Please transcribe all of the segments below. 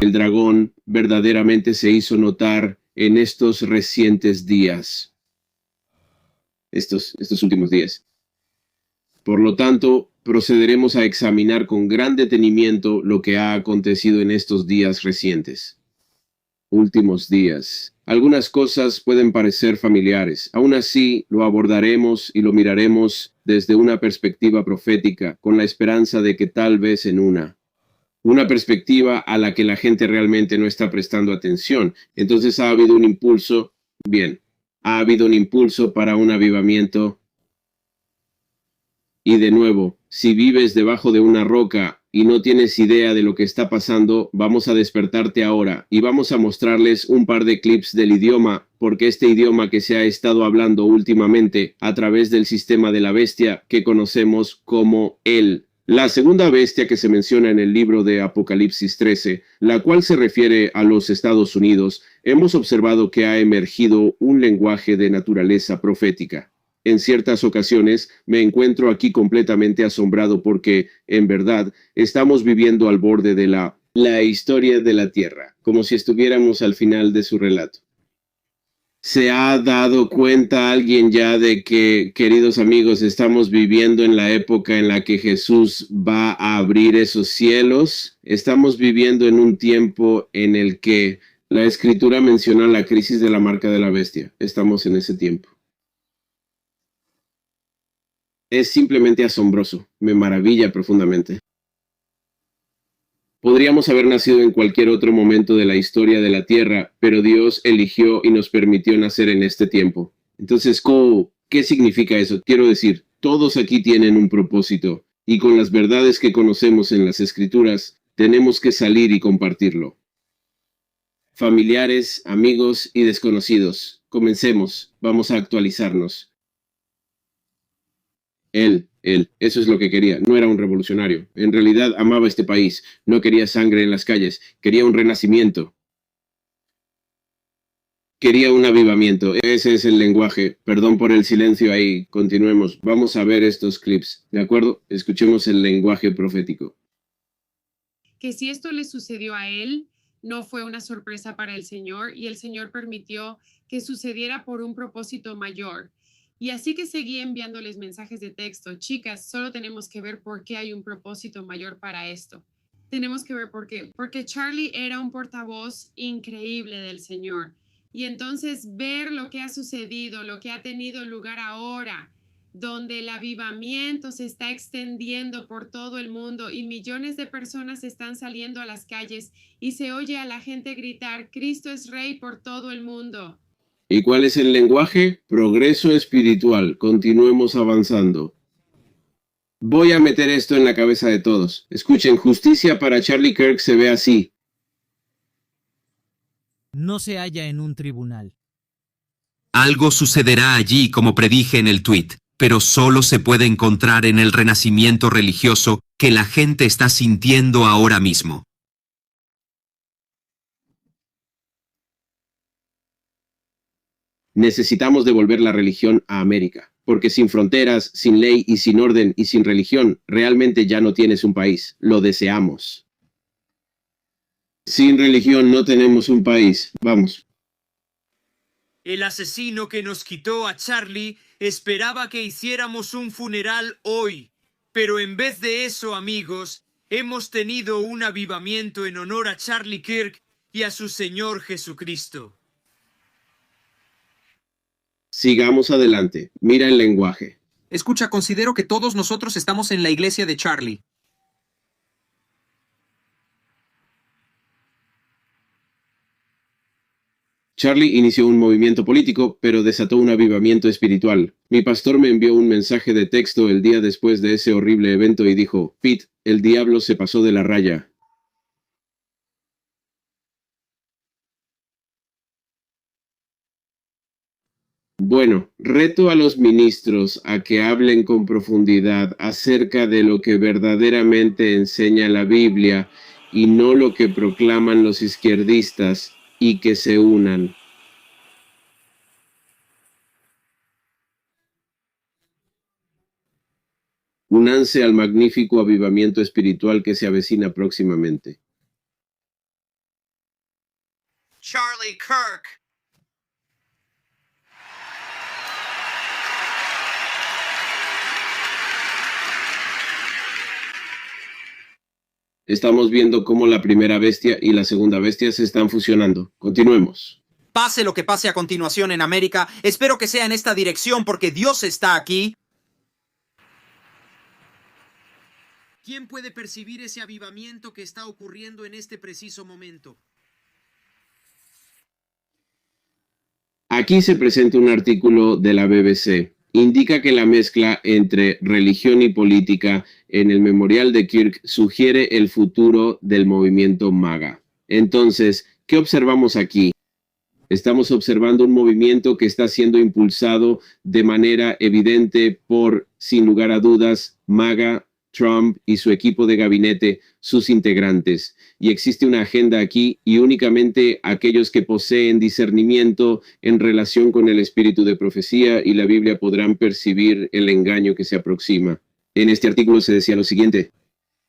el dragón verdaderamente se hizo notar en estos recientes días, estos últimos días. Por lo tanto, procederemos a examinar con gran detenimiento lo que ha acontecido en estos días recientes. Últimos días. Algunas cosas pueden parecer familiares. Aún así, lo abordaremos y lo miraremos desde una perspectiva profética, con la esperanza de que tal vez en una perspectiva a la que la gente realmente no está prestando atención. Entonces ha habido un impulso, bien, ha habido un impulso para un avivamiento. Y de nuevo, si vives debajo de una roca y no tienes idea de lo que está pasando, vamos a despertarte ahora y vamos a mostrarles un par de clips del idioma, porque este idioma que se ha estado hablando últimamente a través del sistema de la bestia que conocemos como la segunda bestia que se menciona en el libro de Apocalipsis 13, la cual se refiere a los Estados Unidos, hemos observado que ha emergido un lenguaje de naturaleza profética. En ciertas ocasiones me encuentro aquí completamente asombrado porque, en verdad, estamos viviendo al borde de la historia de la Tierra, como si estuviéramos al final de su relato. ¿Se ha dado cuenta alguien ya de que, queridos amigos, estamos viviendo en la época en la que Jesús va a abrir esos cielos? Estamos viviendo en un tiempo en el que la Escritura menciona la crisis de la marca de la bestia. Estamos en ese tiempo. Es simplemente asombroso, me maravilla profundamente. Podríamos haber nacido en cualquier otro momento de la historia de la Tierra, pero Dios eligió y nos permitió nacer en este tiempo. Entonces, ¿qué significa eso? Quiero decir, todos aquí tienen un propósito, y con las verdades que conocemos en las Escrituras, tenemos que salir y compartirlo. Familiares, amigos y desconocidos, comencemos, vamos a actualizarnos. Eso es lo que quería. No era un revolucionario. En realidad amaba este país. No quería sangre en las calles. Quería un renacimiento. Quería un avivamiento. Ese es el lenguaje. Perdón por el silencio ahí. Continuemos. Vamos a ver estos clips. ¿De acuerdo? Escuchemos el lenguaje profético. Que si esto le sucedió a él, no fue una sorpresa para el Señor y el Señor permitió que sucediera por un propósito mayor. Y así que seguí enviándoles mensajes de texto. Chicas, solo tenemos que ver por qué hay un propósito mayor para esto. Tenemos que ver por qué. Porque Charlie era un portavoz increíble del Señor. Y entonces ver lo que ha sucedido, lo que ha tenido lugar ahora, donde el avivamiento se está extendiendo por todo el mundo y millones de personas están saliendo a las calles y se oye a la gente gritar, Cristo es Rey por todo el mundo. ¿Y cuál es el lenguaje? Progreso espiritual. Continuemos avanzando. Voy a meter esto en la cabeza de todos. Escuchen, justicia para Charlie Kirk se ve así. No se halla en un tribunal. Algo sucederá allí, como predije en el tuit, pero solo se puede encontrar en el renacimiento religioso que la gente está sintiendo ahora mismo. Necesitamos devolver la religión a América, porque sin fronteras, sin ley y sin orden y sin religión, realmente ya no tienes un país. Lo deseamos. Sin religión no tenemos un país. Vamos. El asesino que nos quitó a Charlie esperaba que hiciéramos un funeral hoy, pero en vez de eso, amigos, hemos tenido un avivamiento en honor a Charlie Kirk y a su Señor Jesucristo. Sigamos adelante. Mira el lenguaje. Escucha, considero que todos nosotros estamos en la iglesia de Charlie. Charlie inició un movimiento político, pero desató un avivamiento espiritual. Mi pastor me envió un mensaje de texto el día después de ese horrible evento y dijo, Pete, el diablo se pasó de la raya. Bueno, reto a los ministros a que hablen con profundidad acerca de lo que verdaderamente enseña la Biblia y no lo que proclaman los izquierdistas, y que se unan. Únanse al magnífico avivamiento espiritual que se avecina próximamente. Charlie Kirk. Estamos viendo cómo la primera bestia y la segunda bestia se están fusionando. Continuemos. Pase lo que pase a continuación en América, espero que sea en esta dirección porque Dios está aquí. ¿Quién puede percibir ese avivamiento que está ocurriendo en este preciso momento? Aquí se presenta un artículo de la BBC. Indica que la mezcla entre religión y política en el memorial de Kirk sugiere el futuro del movimiento MAGA. Entonces, ¿qué observamos aquí? Estamos observando un movimiento que está siendo impulsado de manera evidente por, sin lugar a dudas, MAGA, Trump y su equipo de gabinete, sus integrantes. Y existe una agenda aquí y únicamente aquellos que poseen discernimiento en relación con el espíritu de profecía y la Biblia podrán percibir el engaño que se aproxima. En este artículo se decía lo siguiente.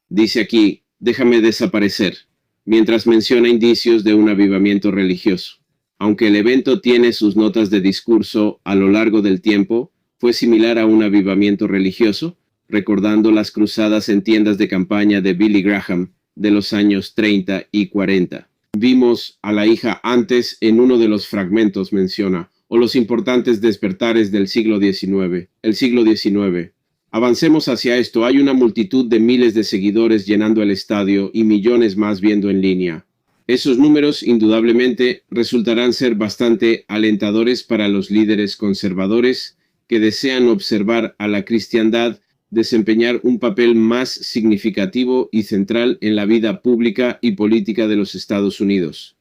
Dice aquí, déjame desaparecer, mientras menciona indicios de un avivamiento religioso. Aunque el evento tiene sus notas de discurso a lo largo del tiempo, fue similar a un avivamiento religioso, recordando las cruzadas en tiendas de campaña de Billy Graham de los años 30 y 40. Vimos a la hija antes en uno de los fragmentos menciona, o los importantes despertares del siglo XIX. El siglo XIX. Avancemos hacia esto. Hay una multitud de miles de seguidores llenando el estadio y millones más viendo en línea. Esos números indudablemente resultarán ser bastante alentadores para los líderes conservadores que desean observar a la cristiandad desempeñar un papel más significativo y central en la vida pública y política de los Estados Unidos.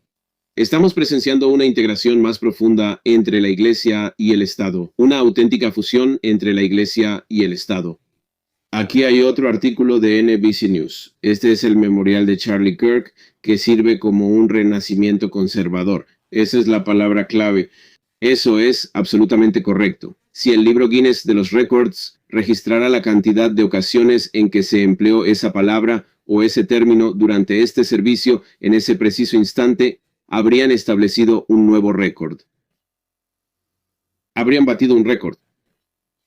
Estamos presenciando una integración más profunda entre la Iglesia y el Estado, una auténtica fusión entre la Iglesia y el Estado. Aquí hay otro artículo de NBC News. Este es el memorial de Charlie Kirk, que sirve como un renacimiento conservador. Esa es la palabra clave. Eso es absolutamente correcto. Si el libro Guinness de los Récords registrara la cantidad de ocasiones en que se empleó esa palabra o ese término durante este servicio en ese preciso instante, habrían establecido un nuevo récord. Habrían batido un récord.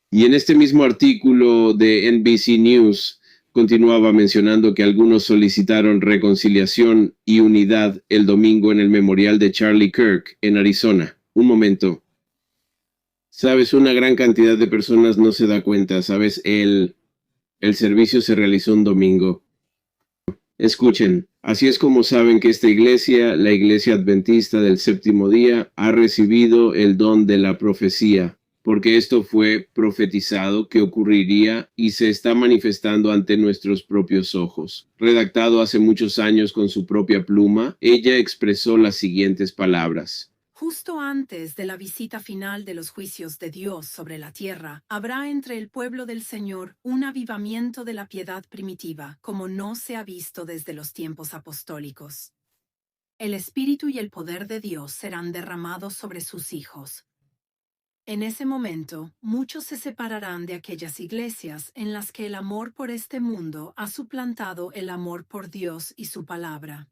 Y en este mismo artículo de NBC News continuaba mencionando que algunos solicitaron reconciliación y unidad el domingo en el memorial de Charlie Kirk en Arizona. Un momento. Sabes, una gran cantidad de personas no se da cuenta, sabes, el servicio se realizó un domingo. Escuchen, así es como saben que esta iglesia, la iglesia adventista del séptimo día, ha recibido el don de la profecía, porque esto fue profetizado que ocurriría y se está manifestando ante nuestros propios ojos. Redactado hace muchos años con su propia pluma, ella expresó las siguientes palabras. Justo antes de la visita final de los juicios de Dios sobre la tierra, habrá entre el pueblo del Señor un avivamiento de la piedad primitiva, como no se ha visto desde los tiempos apostólicos. El Espíritu y el poder de Dios serán derramados sobre sus hijos. En ese momento, muchos se separarán de aquellas iglesias en las que el amor por este mundo ha suplantado el amor por Dios y su palabra.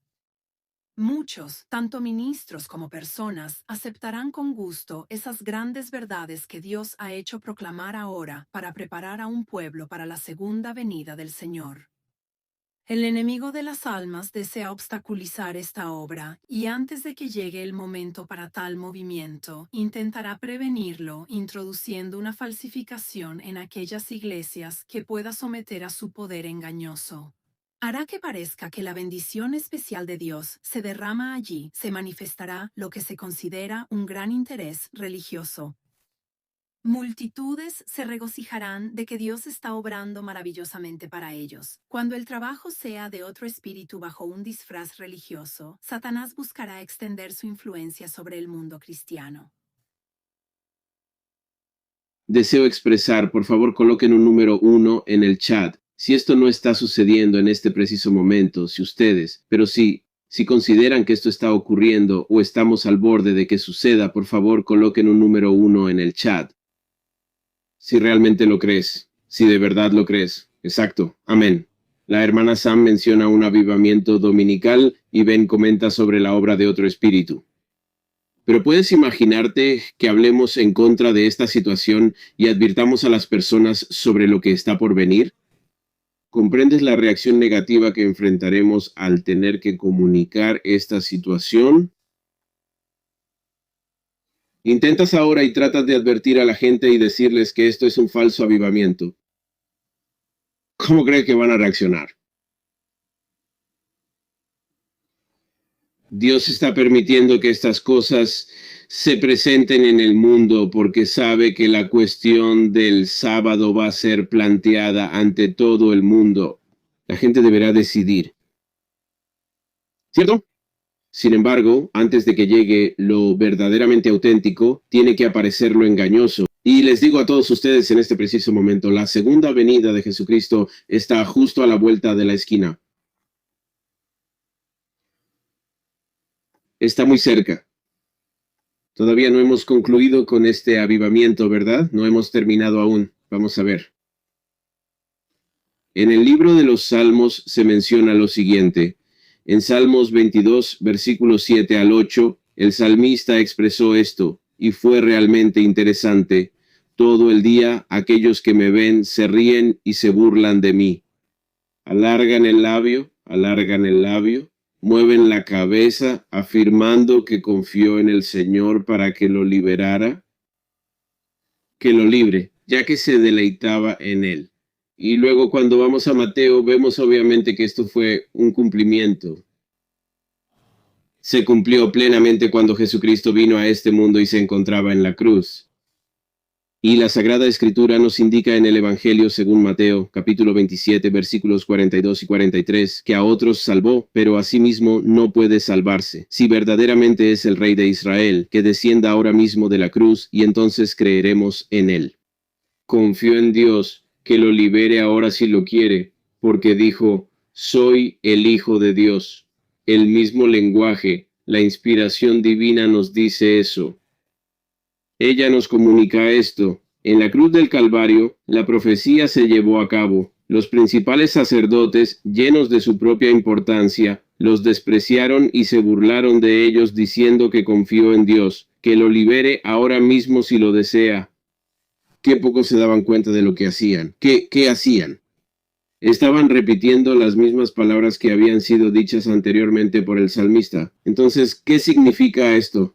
Muchos, tanto ministros como personas, aceptarán con gusto esas grandes verdades que Dios ha hecho proclamar ahora para preparar a un pueblo para la segunda venida del Señor. El enemigo de las almas desea obstaculizar esta obra y antes de que llegue el momento para tal movimiento, intentará prevenirlo introduciendo una falsificación en aquellas iglesias que pueda someter a su poder engañoso. Hará que parezca que la bendición especial de Dios se derrama allí, se manifestará lo que se considera un gran interés religioso. Multitudes se regocijarán de que Dios está obrando maravillosamente para ellos. Cuando el trabajo sea de otro espíritu bajo un disfraz religioso, Satanás buscará extender su influencia sobre el mundo cristiano. Deseo expresar, por favor coloquen un número 1 en el chat. Si esto no está sucediendo en este preciso momento, si ustedes, pero si consideran que esto está ocurriendo o estamos al borde de que suceda, por favor coloquen un número 1 en el chat. Si realmente lo crees, si de verdad lo crees. Exacto. Amén. La hermana Sam menciona un avivamiento dominical y Ben comenta sobre la obra de otro espíritu. Pero puedes imaginarte que hablemos en contra de esta situación y advirtamos a las personas sobre lo que está por venir. ¿Comprendes la reacción negativa que enfrentaremos al tener que comunicar esta situación? Intentas ahora y tratas de advertir a la gente y decirles que esto es un falso avivamiento. ¿Cómo crees que van a reaccionar? Dios está permitiendo que estas cosas se presenten en el mundo porque sabe que la cuestión del sábado va a ser planteada ante todo el mundo. La gente deberá decidir. ¿Cierto? Sin embargo, antes de que llegue lo verdaderamente auténtico, tiene que aparecer lo engañoso. Y les digo a todos ustedes en este preciso momento, la segunda venida de Jesucristo está justo a la vuelta de la esquina. Está muy cerca. Todavía no hemos concluido con este avivamiento, ¿verdad? No hemos terminado aún. Vamos a ver. En el libro de los Salmos se menciona lo siguiente. En Salmos 22, versículos 7 al 8, el salmista expresó esto, y fue realmente interesante. Todo el día aquellos que me ven se ríen y se burlan de mí. Alargan el labio, mueven la cabeza afirmando que confió en el Señor para que lo liberara, que lo libre, ya que se deleitaba en él. Y luego cuando vamos a Mateo vemos obviamente que esto fue un cumplimiento. Se cumplió plenamente cuando Jesucristo vino a este mundo y se encontraba en la cruz. Y la Sagrada Escritura nos indica en el Evangelio según Mateo, capítulo 27, versículos 42 y 43, que a otros salvó, pero a sí mismo no puede salvarse. Si verdaderamente es el Rey de Israel, que descienda ahora mismo de la cruz y entonces creeremos en él. Confió en Dios, que lo libere ahora si lo quiere, porque dijo, soy el Hijo de Dios. El mismo lenguaje, la inspiración divina nos dice eso. Ella nos comunica esto. En la cruz del Calvario, la profecía se llevó a cabo. Los principales sacerdotes, llenos de su propia importancia, los despreciaron y se burlaron de ellos diciendo que confió en Dios, que lo libere ahora mismo si lo desea. Qué pocos se daban cuenta de lo que hacían. ¿Qué hacían? Estaban repitiendo las mismas palabras que habían sido dichas anteriormente por el salmista. Entonces, ¿qué significa esto?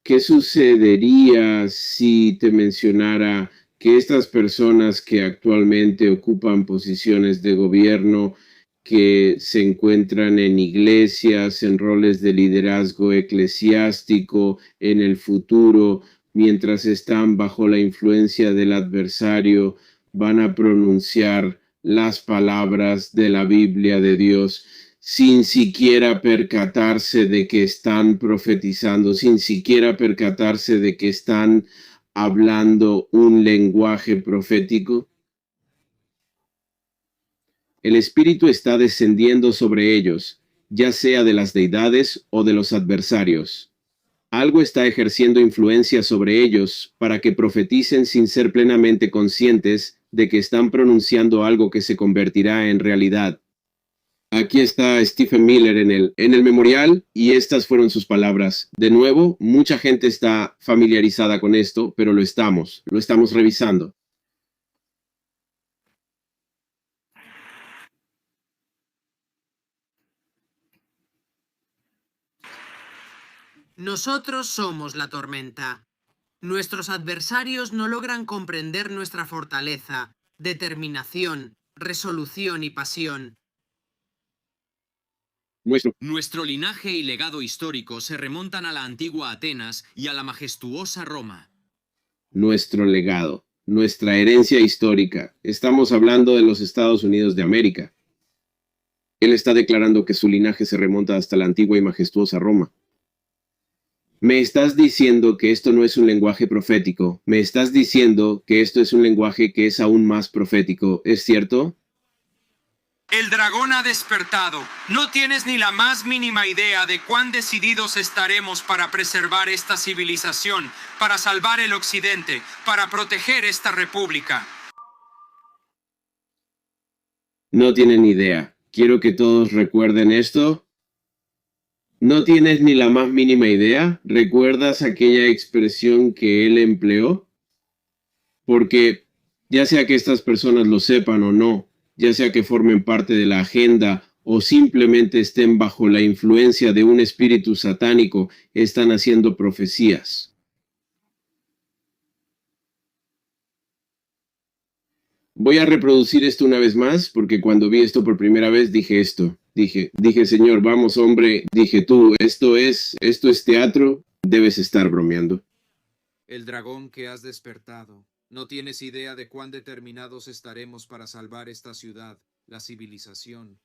¿Qué sucedería si te mencionara que estas personas que actualmente ocupan posiciones de gobierno, que se encuentran en iglesias, en roles de liderazgo eclesiástico, en el futuro, mientras están bajo la influencia del adversario, van a pronunciar las palabras de la Biblia de Dios sin siquiera percatarse de que están profetizando, sin siquiera percatarse de que están hablando un lenguaje profético? El Espíritu está descendiendo sobre ellos, ya sea de las deidades o de los adversarios. Algo está ejerciendo influencia sobre ellos para que profeticen sin ser plenamente conscientes de que están pronunciando algo que se convertirá en realidad. Aquí está Stephen Miller en el memorial y estas fueron sus palabras. De nuevo, mucha gente está familiarizada con esto, pero lo estamos revisando. Nosotros somos la tormenta. Nuestros adversarios no logran comprender nuestra fortaleza, determinación, resolución y pasión. Nuestro linaje y legado histórico se remontan a la antigua Atenas y a la majestuosa Roma. Nuestro legado, nuestra herencia histórica. Estamos hablando de los Estados Unidos de América. Él está declarando que su linaje se remonta hasta la antigua y majestuosa Roma. Me estás diciendo que esto no es un lenguaje profético. Me estás diciendo que esto es un lenguaje que es aún más profético. ¿Es cierto? El dragón ha despertado. No tienes ni la más mínima idea de cuán decididos estaremos para preservar esta civilización, para salvar el occidente, para proteger esta república. No tienen idea. Quiero que todos recuerden esto. ¿No tienes ni la más mínima idea? ¿Recuerdas aquella expresión que él empleó? Porque ya sea que estas personas lo sepan o no, ya sea que formen parte de la agenda o simplemente estén bajo la influencia de un espíritu satánico, están haciendo profecías. Voy a reproducir esto una vez más, porque cuando vi esto por primera vez dije esto. Dije, Señor, vamos, hombre. Dije, tú, esto es teatro, debes estar bromeando. El dragón que has despertado. No tienes idea de cuán determinados estaremos para salvar esta ciudad, la civilización.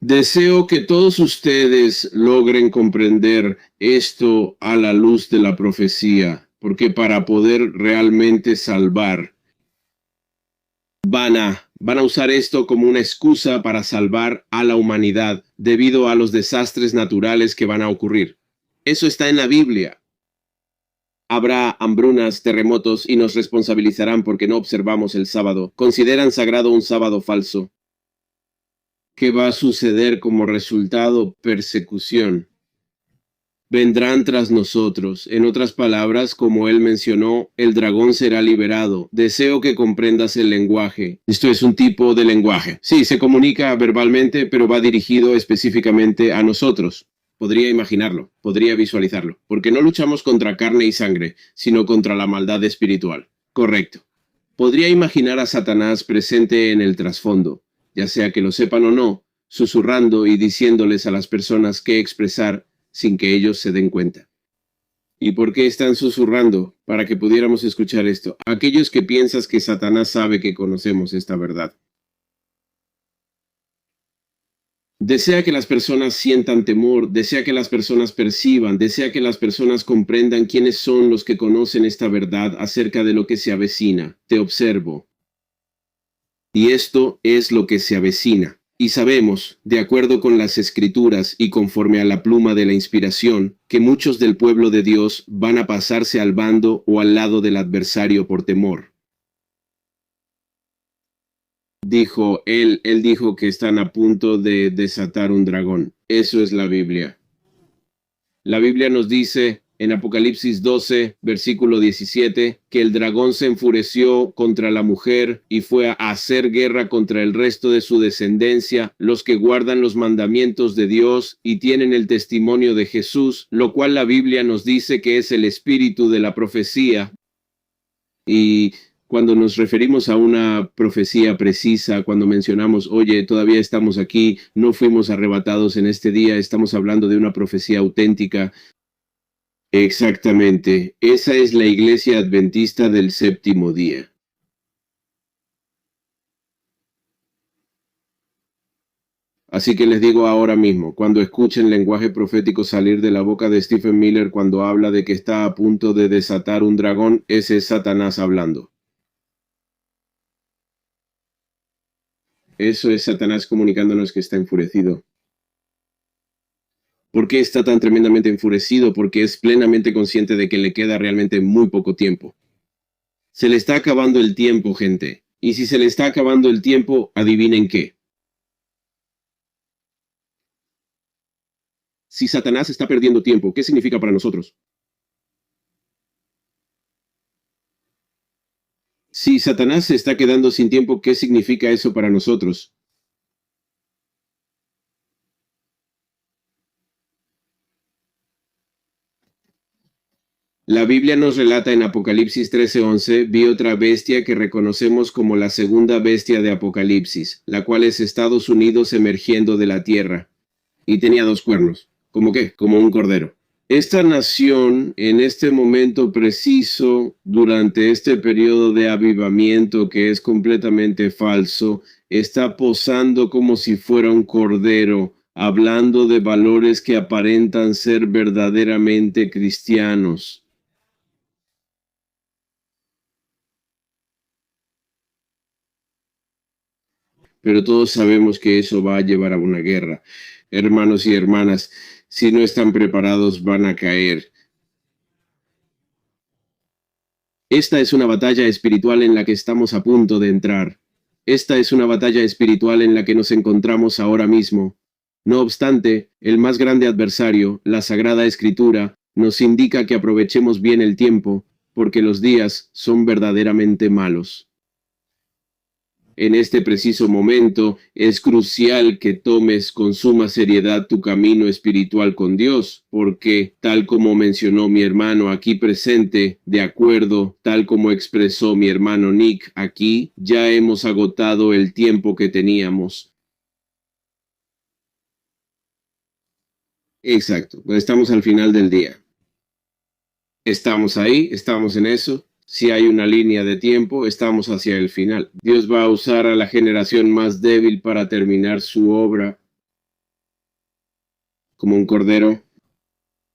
Deseo que todos ustedes logren comprender esto a la luz de la profecía, porque para poder realmente salvar, van a usar esto como una excusa para salvar a la humanidad debido a los desastres naturales que van a ocurrir. Eso está en la Biblia. Habrá hambrunas, terremotos y nos responsabilizarán porque no observamos el sábado. Consideran sagrado un sábado falso. ¿Qué va a suceder como resultado? Persecución. Vendrán tras nosotros. En otras palabras, como él mencionó, el dragón será liberado. Deseo que comprendas el lenguaje. Esto es un tipo de lenguaje. Sí, se comunica verbalmente, pero va dirigido específicamente a nosotros. Podría imaginarlo, podría visualizarlo, porque no luchamos contra carne y sangre, sino contra la maldad espiritual. Correcto. Podría imaginar a Satanás presente en el trasfondo, ya sea que lo sepan o no, susurrando y diciéndoles a las personas qué expresar sin que ellos se den cuenta. ¿Y por qué están susurrando? Para que pudiéramos escuchar esto. Aquellos que piensas que Satanás sabe que conocemos esta verdad. Desea que las personas sientan temor, desea que las personas perciban, desea que las personas comprendan quiénes son los que conocen esta verdad acerca de lo que se avecina. Te observo. Y esto es lo que se avecina. Y sabemos, de acuerdo con las Escrituras y conforme a la pluma de la inspiración, que muchos del pueblo de Dios van a pasarse al bando o al lado del adversario por temor. Dijo él dijo que están a punto de desatar un dragón. Eso es la Biblia. La Biblia nos dice en Apocalipsis 12, versículo 17, que el dragón se enfureció contra la mujer y fue a hacer guerra contra el resto de su descendencia, los que guardan los mandamientos de Dios y tienen el testimonio de Jesús, lo cual la Biblia nos dice que es el espíritu de la profecía. Y cuando nos referimos a una profecía precisa, cuando mencionamos, oye, todavía estamos aquí, no fuimos arrebatados en este día, estamos hablando de una profecía auténtica. Exactamente, esa es la iglesia adventista del séptimo día. Así que les digo ahora mismo, cuando escuchen lenguaje profético salir de la boca de Stephen Miller cuando habla de que está a punto de desatar un dragón, ese es Satanás hablando. Eso es Satanás comunicándonos que está enfurecido. ¿Por qué está tan tremendamente enfurecido? Porque es plenamente consciente de que le queda realmente muy poco tiempo. Se le está acabando el tiempo, gente. Y si se le está acabando el tiempo, adivinen qué. Si Satanás está perdiendo tiempo, ¿qué significa para nosotros? Si Satanás se está quedando sin tiempo, ¿qué significa eso para nosotros? La Biblia nos relata en Apocalipsis 13:11, vi otra bestia que reconocemos como la segunda bestia de Apocalipsis, la cual es Estados Unidos emergiendo de la tierra. Y tenía 2 cuernos. ¿Cómo qué? Como un cordero. Esta nación, en este momento preciso, durante este periodo de avivamiento que es completamente falso, está posando como si fuera un cordero, hablando de valores que aparentan ser verdaderamente cristianos. Pero todos sabemos que eso va a llevar a una guerra. Hermanos y hermanas, si no están preparados, van a caer. Esta es una batalla espiritual en la que estamos a punto de entrar. Esta es una batalla espiritual en la que nos encontramos ahora mismo. No obstante, el más grande adversario, la Sagrada Escritura, nos indica que aprovechemos bien el tiempo, porque los días son verdaderamente malos. En este preciso momento es crucial que tomes con suma seriedad tu camino espiritual con Dios, porque, tal como mencionó mi hermano aquí presente, de acuerdo, tal como expresó mi hermano Nick aquí, ya hemos agotado el tiempo que teníamos. Exacto, pues estamos al final del día. Estamos ahí, estamos en eso. Si hay una línea de tiempo, estamos hacia el final. Dios va a usar a la generación más débil para terminar su obra como un cordero.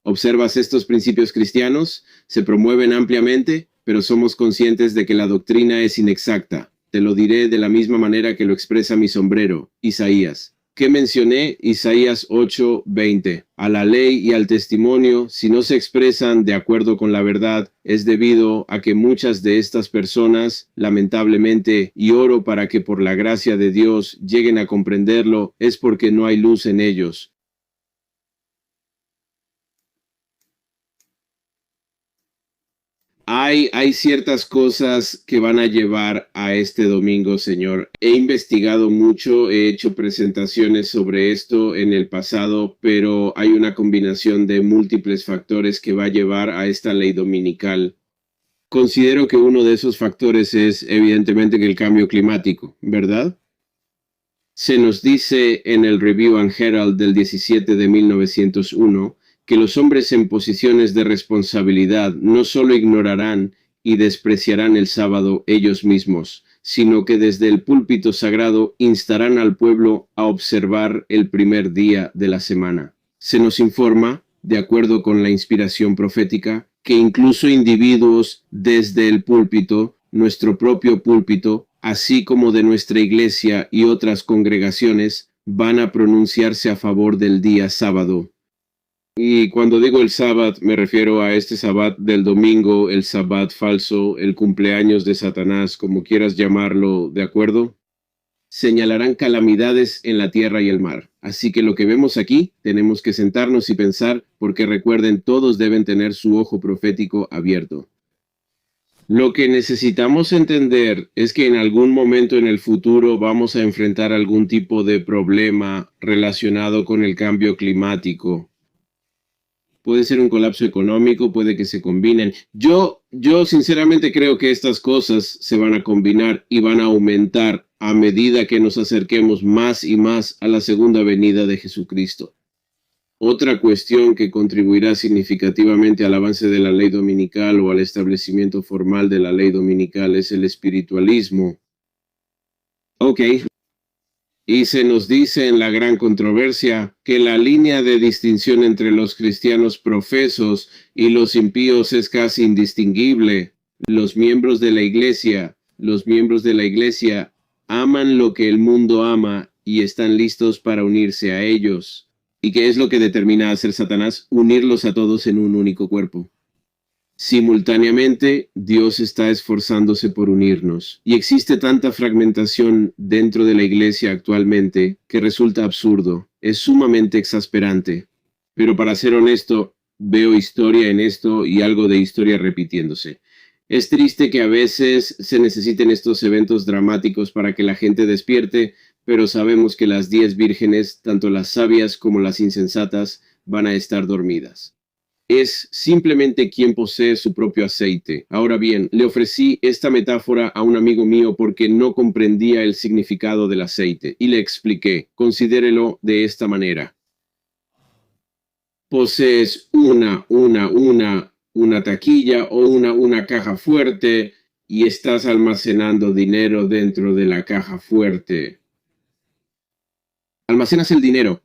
¿Observas estos principios cristianos? Se promueven ampliamente, pero somos conscientes de que la doctrina es inexacta. Te lo diré de la misma manera que lo expresa mi sombrero, Isaías. ¿Qué mencioné? Isaías 8:20. A la ley y al testimonio, si no se expresan de acuerdo con la verdad, es debido a que muchas de estas personas, lamentablemente, y oro para que por la gracia de Dios lleguen a comprenderlo, es porque no hay luz en ellos. Hay ciertas cosas que van a llevar a este domingo, Señor. He investigado mucho, he hecho presentaciones sobre esto en el pasado, pero hay una combinación de múltiples factores que va a llevar a esta ley dominical. Considero que uno de esos factores es evidentemente que el cambio climático, ¿verdad? Se nos dice en el Review and Herald del 17 de 1901 que los hombres en posiciones de responsabilidad no solo ignorarán y despreciarán el sábado ellos mismos, sino que desde el púlpito sagrado instarán al pueblo a observar el primer día de la semana. Se nos informa, de acuerdo con la inspiración profética, que incluso individuos desde el púlpito, nuestro propio púlpito, así como de nuestra iglesia y otras congregaciones, van a pronunciarse a favor del día sábado. Y cuando digo el sábado, me refiero a este sábado del domingo, el sábado falso, el cumpleaños de Satanás, como quieras llamarlo, ¿de acuerdo? Señalarán calamidades en la tierra y el mar. Así que lo que vemos aquí, tenemos que sentarnos y pensar, porque recuerden, todos deben tener su ojo profético abierto. Lo que necesitamos entender es que en algún momento en el futuro vamos a enfrentar algún tipo de problema relacionado con el cambio climático. Puede ser un colapso económico, puede que se combinen. Yo sinceramente creo que estas cosas se van a combinar y van a aumentar a medida que nos acerquemos más y más a la segunda venida de Jesucristo. Otra cuestión que contribuirá significativamente al avance de la ley dominical o al establecimiento formal de la ley dominical es el espiritualismo. Ok. Y se nos dice en la gran controversia que la línea de distinción entre los cristianos profesos y los impíos es casi indistinguible. Los miembros de la iglesia aman lo que el mundo ama y están listos para unirse a ellos. ¿Y qué es lo que determina hacer Satanás? Unirlos a todos en un único cuerpo. Simultáneamente, Dios está esforzándose por unirnos. Y existe tanta fragmentación dentro de la iglesia actualmente que resulta absurdo. Es sumamente exasperante. Pero para ser honesto, veo historia en esto y algo de historia repitiéndose. Es triste que a veces se necesiten estos eventos dramáticos para que la gente despierte, pero sabemos que las 10 vírgenes, tanto las sabias como las insensatas, van a estar dormidas. Es simplemente quien posee su propio aceite. Ahora bien, le ofrecí esta metáfora a un amigo mío porque no comprendía el significado del aceite y le expliqué, considérelo de esta manera. Posees una taquilla o una caja fuerte y estás almacenando dinero dentro de la caja fuerte. Almacenas el dinero,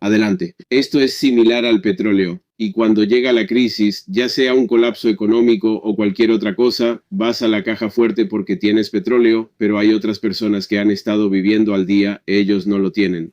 adelante. Esto es similar al petróleo. Y cuando llega la crisis, ya sea un colapso económico o cualquier otra cosa, vas a la caja fuerte porque tienes petróleo, pero hay otras personas que han estado viviendo al día, ellos no lo tienen.